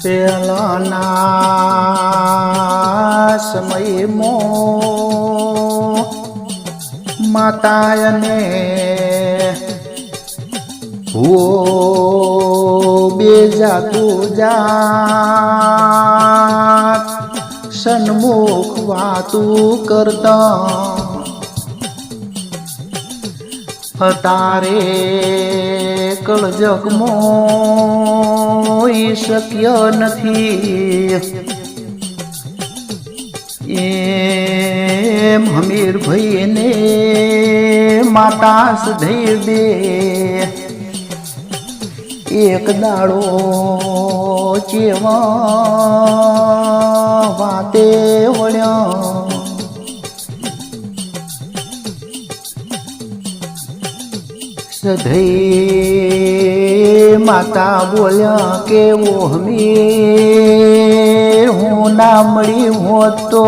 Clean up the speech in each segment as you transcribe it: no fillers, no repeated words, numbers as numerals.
પહેલાના સમયમાં માતાને ભૂવો બેજાતું જાત સન્મુખ વાતું કરતા તારે કળજગમાં શક્ય નથી એમ હમીરભાઈને માતા સધૈ દે એક દાડો ચેવા વાતે વળ્યા સધૈ માતા બોલ્યા કે ઓ હમીર હું ના મળી હોત તો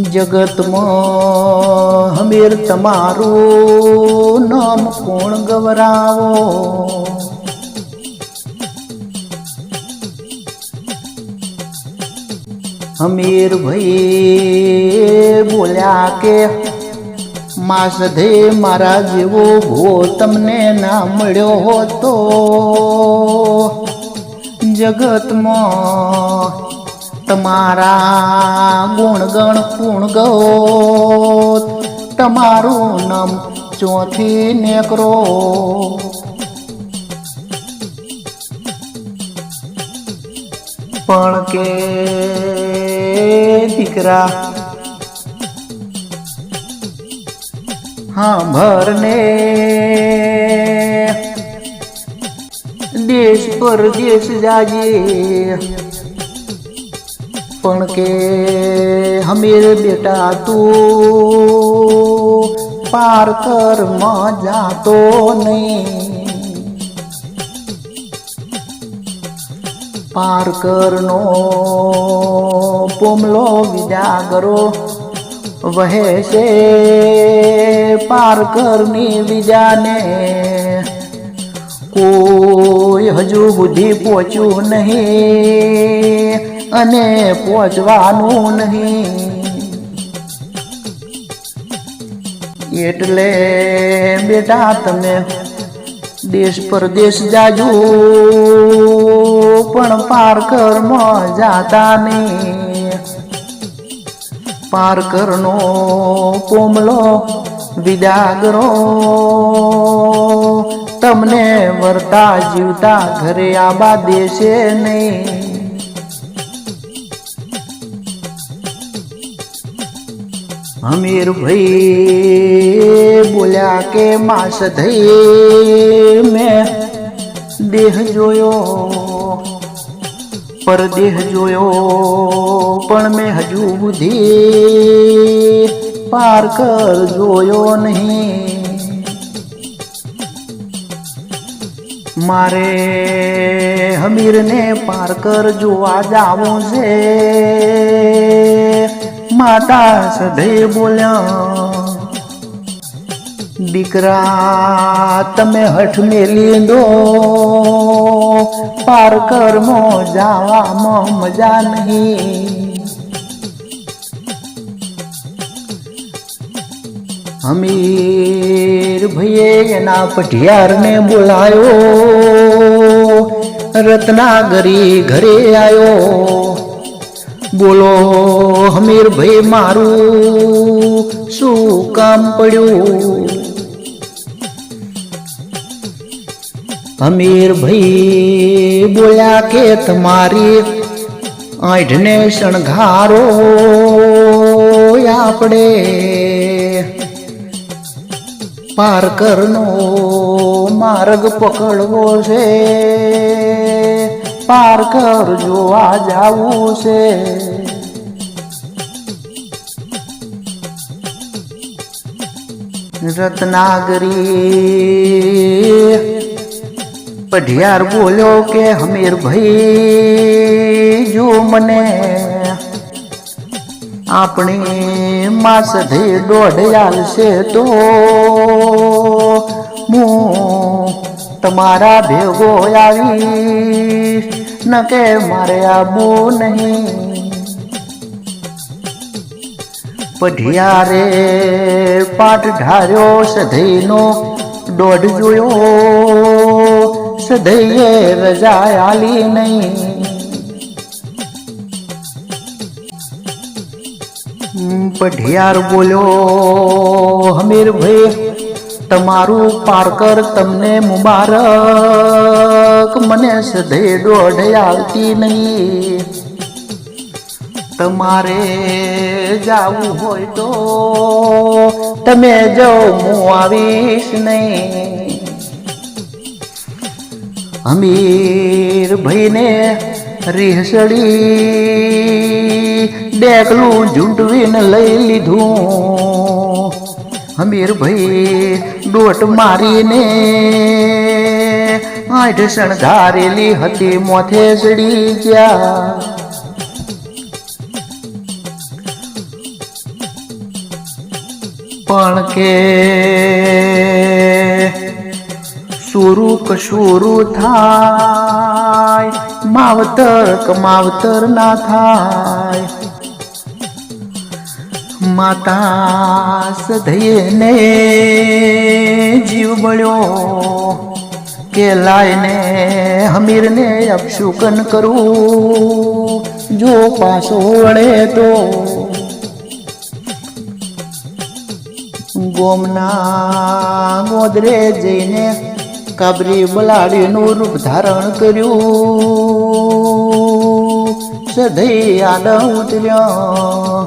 જગતમાં હમીર તમારું નામ કોણ ગવરાવો હમીર ભાઈ બોલ્યા કે માં સધે મારા જેવો ભો તમને ના મળ્યો હોતો જગતમાં તમારા ગુણગણ પૂણ ગોત તમારું નામ ચોથી નેકરો પણ કે દીકરા હા ભરને દેશ પરદેશ જાજે પણ કે હમીર બેટા તું પારકરમાં જાતો નહીં પારકરનો પોમલો વિજાગરો વહે છે પારકરની બીજાને કોઈ હજુ બુદ્ધિ પહોંચ્યું નહીં અને પહોંચવાનું નહીં એટલે બેટા તમે દેશ પરદેશ જાજુ પણ પારકરમાં જાતા નહીં પારકરનો પોમલો વિદાગરો તમને વર્તા જીવતા ઘરે આબા દેશે નહીં હમીર ભાઈ બોલ્યા કે માં સધૈ મેં દેહ જોયો પરદેહ જોયો પણ મેં હજુ બુદ્ધિ પારકર જોયો નહીં મારે હમીરને પારકર જોવા જાવું છે માતા સધૈ બોલ્યા દીકરા તમે હઠ મેલી દો પારકરમાં જાવામાં મજા નહીં હમીર ભાઈએ એના પઢિયારને બોલાયો રત્નાગરી ઘરે આવ્યો બોલો હમીર ભાઈ મારું શું કામ પડ્યું હમીર ભાઈ બોલ્યા કે તમારી આંઠને શણગારો આપણે પારકરનો માર્ગ પકડવો છે પારકર જોવા જાવું છે રત્નાગરી પઢિયાર બોલ્યો કે હમીર ભાઈ જો મને આપણી માં સધી દોઢ આલશે તો હું તમારા ભેગો આવી ન કે મારે આવું નહીં. પઢિયા રે પાઠ ઢાર્યો સધઈનો દોઢ જોયો સધઈએ રજા આલી નહીં. પઢિયાર બોલ્યો હમીર ભાઈ તમારું પારકર તમને મુબારક મને સધઈ દોઢ આવતી નહીં. તમારે જાવું હોય તો તમે જાઓ હું આવીશ નહીં. અમીર ભાઈને રીહસડી ડેકલું ઝૂંટવીને લઈ લીધું. અમીર ભાઈ દોટ મારીને આઠ શણગારેલી હતી મોથે ચડી ગયા. પણ કે સુરું કશુરું થાય માવતર કમાવતર ના થાય. માતા સધઈને જીવ બળ્યો કે લાઈને હમીરને અપશુકન કરું જો પાછો વળે તો. ગોમના ગોદરે જઈને કાબરી બલાડીનું રૂપ ધારણ કર્યું સધઈ આડ ઉતર્યા.